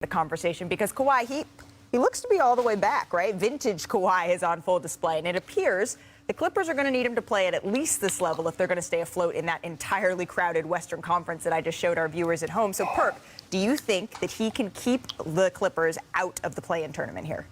the conversation because Kawhi, he looks to be all the way back, right? Vintage Kawhi is on full display, and it appears the Clippers are going to need him to play at least this level if they're going to stay afloat in that entirely crowded Western Conference that I just showed our viewers at home. So, Perk, do you think that he can keep the Clippers out of the play-in tournament here?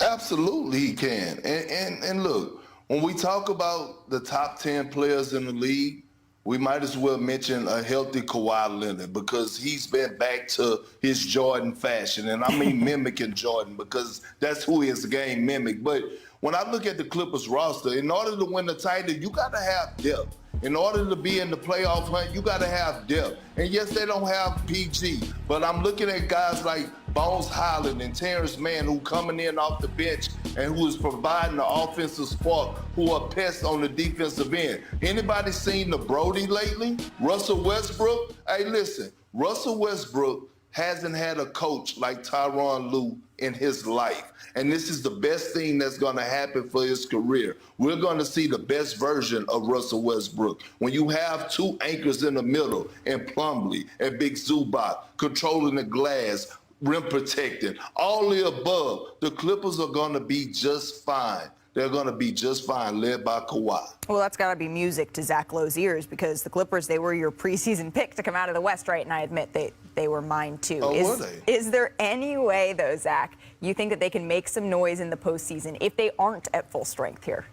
Absolutely he can. And look, when we talk about the top 10 players in the league, we might as well mention a healthy Kawhi Leonard because he's been back to his Jordan fashion. And I mean mimicking Jordan because that's who his game mimicked. But when I look at the Clippers roster, in order to win the title, you got to have depth. In order to be in the playoff hunt, you got to have depth. And yes, they don't have PG, but I'm looking at guys like Bones Highland and Terrence Mann who coming in off the bench and who is providing the offensive spark, who are pests on the defensive end. Anybody seen the Brody lately? Russell Westbrook? Hey, listen, Russell Westbrook hasn't had a coach like Tyronn Lue in his life. And this is the best thing that's going to happen for his career. We're going to see the best version of Russell Westbrook. When you have two anchors in the middle, and Plumlee and Big Zubac controlling the glass, rim protecting, all the above, the Clippers are going to be just fine. They're going to be just fine, led by Kawhi. Well, that's got to be music to Zach Lowe's ears because the Clippers, they were your preseason pick to come out of the West, right? And I admit they were mine, too. Oh, were they? Is there any way, though, Zach, you think that they can make some noise in the postseason if they aren't at full strength here?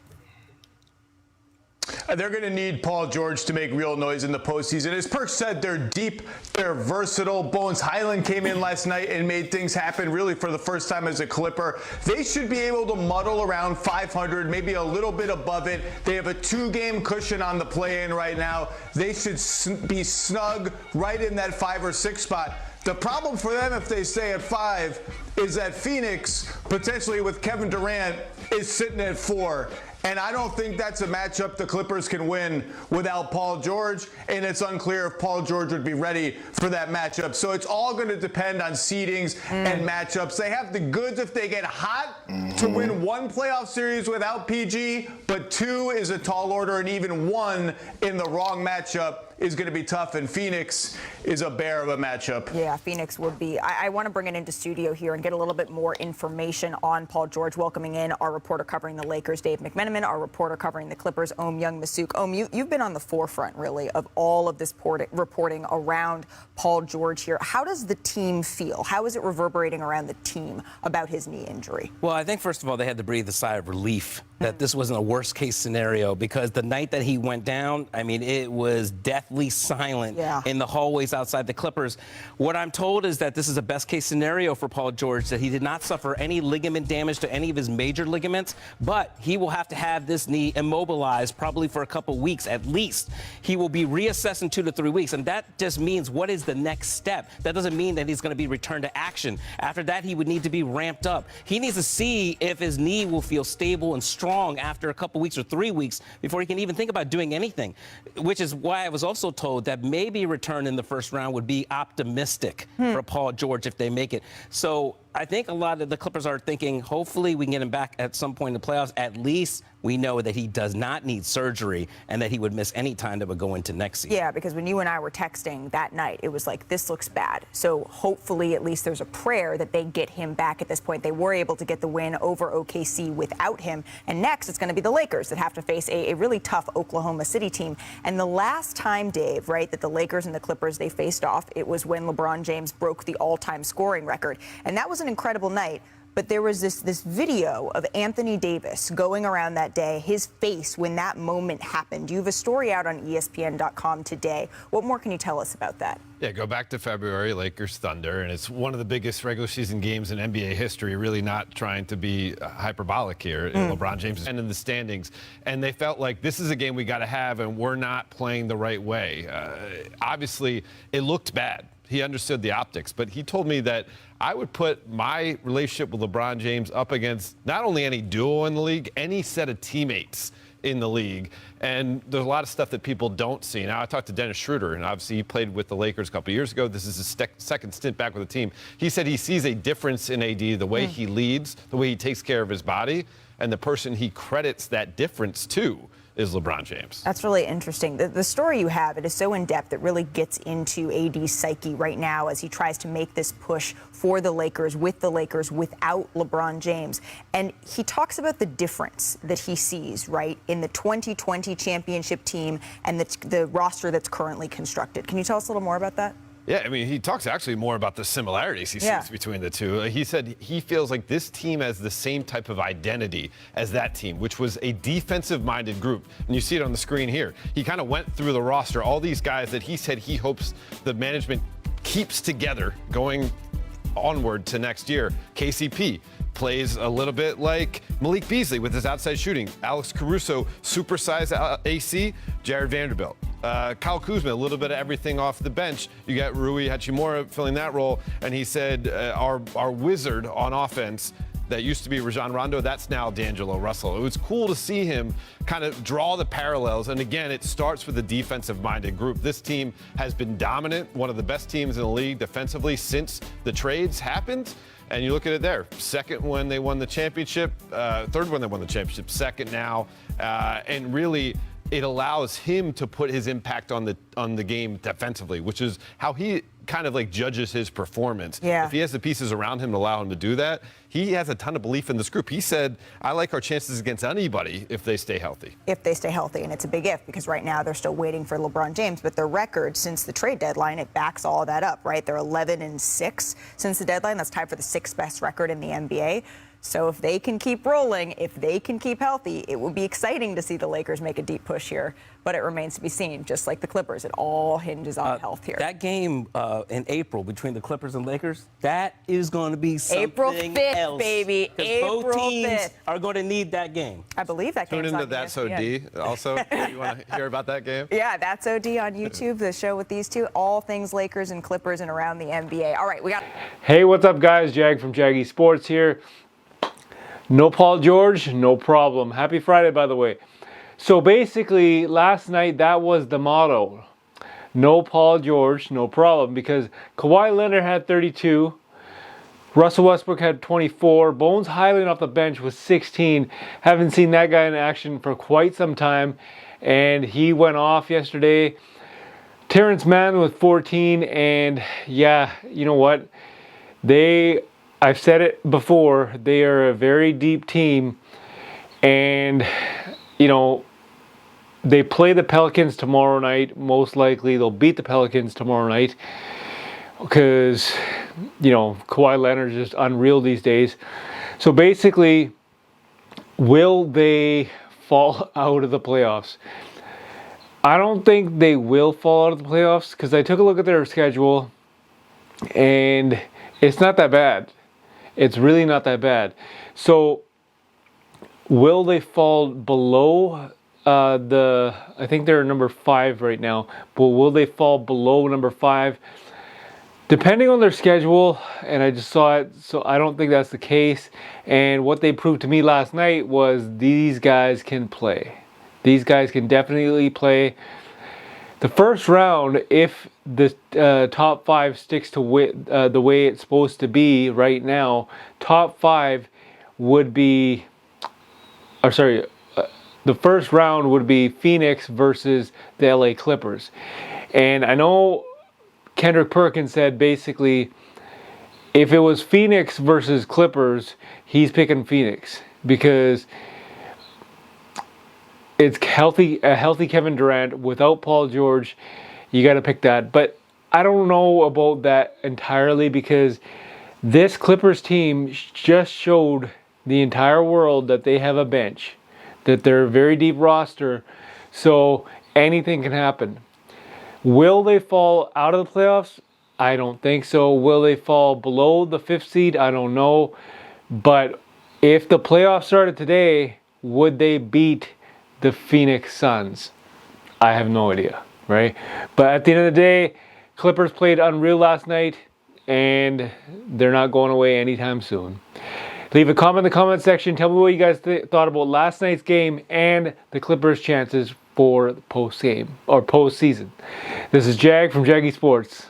They're going to need Paul George to make real noise in the postseason. As Perk said, they're deep, they're versatile. Bones Highland came in last night and made things happen really for the first time as a Clipper. They should be able to muddle around 500, maybe a little bit above it. They have a 2-game cushion on the play-in right now. They should be snug right in that 5 or 6 spot. The problem for them if they stay at 5 is that Phoenix, potentially with Kevin Durant, is sitting at 4. And I don't think that's a matchup the Clippers can win without Paul George, and it's unclear if Paul George would be ready for that matchup. So it's all going to depend on seedings and matchups. They have the goods if they get hot to win 1 playoff series without PG, but 2 is a tall order, and even 1 in the wrong matchup is going to be tough, and Phoenix is a bear of a matchup. Yeah, Phoenix would be. I want to bring it into studio here and get a little bit more information on Paul George, welcoming in our reporter covering the Lakers, Dave McMenamin, our reporter covering the Clippers, Young Masuk. You've been on the forefront, really, of all of this reporting around Paul George here. How does the team feel? How is it reverberating around the team about his knee injury? Well, I think, first of all, they had to breathe a sigh of relief that this wasn't a worst-case scenario because the night that he went down, I mean, it was deathly silent in the hallways outside the Clippers. What I'm told is that this is a best-case scenario for Paul George, that he did not suffer any ligament damage to any of his major ligaments, but he will have to have this knee immobilized probably for a couple weeks at least. He will be reassessed in 2 to 3 weeks, and that just means what is the next step? That doesn't mean that he's going to be returned to action. After that, he would need to be ramped up. He needs to see if his knee will feel stable and strong after a couple weeks or 3 weeks before he can even think about doing anything, which is why I was also told that maybe a return in the first round would be optimistic for Paul George if they make it. So I think a lot of the Clippers are thinking, hopefully we can get him back at some point in the playoffs. At least we know that he does not need surgery and that he would miss any time that would go into next season. Yeah, because when you and I were texting that night, it was like, this looks bad. So hopefully at least there's a prayer that they get him back at this point. They were able to get the win over OKC without him. And next, it's going to be the Lakers that have to face a really tough Oklahoma City team. And the last time, Dave, right, that the Lakers and the Clippers, they faced off, it was when LeBron James broke the all-time scoring record. And that was an incredible night. But there was this video of Anthony Davis going around that day, his face when that moment happened. You have a story out on ESPN.com today. What more can you tell us about that? Yeah, go back to February, Lakers Thunder, and it's one of the biggest regular season games in NBA history, really not trying to be hyperbolic here. LeBron James is in the standings, and they felt like this is a game we got to have, and we're not playing the right way. Obviously, it looked bad. He understood the optics, but he told me that I would put my relationship with LeBron James up against not only any duo in the league, any set of teammates in the league. And there's a lot of stuff that people don't see. Now, I talked to Dennis Schroeder, and obviously he played with the Lakers a couple of years ago. This is his second stint back with the team. He said he sees a difference in AD, the way he leads, the way he takes care of his body, and the person he credits that difference to is LeBron James. That's really interesting. The story you have, it is so in-depth. It really gets into AD's psyche right now as he tries to make this push for the Lakers without LeBron James. And he talks about the difference that he sees, right, in the 2020 championship team and the roster that's currently constructed. Can you tell us a little more about that? Yeah, I mean, he talks actually more about the similarities he sees between the two. He said he feels like this team has the same type of identity as that team, which was a defensive-minded group. And you see it on the screen here. He kind of went through the roster, all these guys that he said he hopes the management keeps together going onward to next year. KCP plays a little bit like Malik Beasley with his outside shooting. Alex Caruso, supersized AC. Jared Vanderbilt. Kyle Kuzma, a little bit of everything off the bench. You got Rui Hachimura filling that role. And he said our wizard on offense that used to be Rajon Rondo, that's now D'Angelo Russell. It was cool to see him kind of draw the parallels. And again, it starts with a defensive-minded group. This team has been dominant, one of the best teams in the league defensively since the trades happened. And you look at it there. Second when they won the championship, third when they won the championship, second now. And really, it allows him to put his impact on the game defensively, which is how he kind of like judges his performance. Yeah. If he has the pieces around him to allow him to do that, he has a ton of belief in this group. He said, I like our chances against anybody if they stay healthy. If they stay healthy, and it's a big if, because right now they're still waiting for LeBron James, but their record since the trade deadline, it backs all of that up, right? They're 11-6 since the deadline. That's tied for the 6th best record in the NBA. So if they can keep rolling, if they can keep healthy, it would be exciting to see the Lakers make a deep push here. But it remains to be seen, just like the Clippers. It all hinges on health here. That game in April between the Clippers and Lakers, that is going to be something April 5th, else. baby. April both teams 5th. are going to need that game. I believe that game's Tune into on That's ESPN. OD also. You want to hear about that game? Yeah, That's OD on YouTube, the show with these two. All things Lakers and Clippers and around the NBA. All right, we got... Hey, what's up, guys? Jag from Jaggy Sports here. No Paul George, no problem. Happy Friday, by the way. So basically, last night, that was the motto. No Paul George, no problem. Because Kawhi Leonard had 32. Russell Westbrook had 24. Bones Highland off the bench was 16. Haven't seen that guy in action for quite some time. And he went off yesterday. Terrence Mann with 14. And yeah, you know what? I've said it before, they are a very deep team, and, you know, they play the Pelicans tomorrow night. Most likely they'll beat the Pelicans tomorrow night because, you know, Kawhi Leonard is just unreal these days. So basically, will they fall out of the playoffs? I don't think they will fall out of the playoffs because I took a look at their schedule, and it's not that bad. It's really not that bad. So, will they fall below I think they're number 5 right now, but will they fall below number 5? Depending on their schedule, and I just saw it, so I don't think that's the case. And what they proved to me last night was these guys can play. These guys can definitely play. The first round, if the top 5 sticks to the way it's supposed to be right now, top 5 would be, the first round would be Phoenix versus the LA Clippers. And I know Kendrick Perkins said basically, if it was Phoenix versus Clippers, he's picking Phoenix because it's a healthy Kevin Durant without Paul George. You got to pick that. But I don't know about that entirely because this Clippers team just showed the entire world that they have a bench, that they're a very deep roster. So anything can happen. Will they fall out of the playoffs? I don't think so. Will they fall below the 5th seed? I don't know. But if the playoffs started today, would they beat the Phoenix Suns? I have no idea, right? But at the end of the day, Clippers played unreal last night, and they're not going away anytime soon. Leave a comment in the comment section. Tell me what you guys thought about last night's game and the Clippers' chances for the post-game or post-season. This is Jag from Jaggy Sports.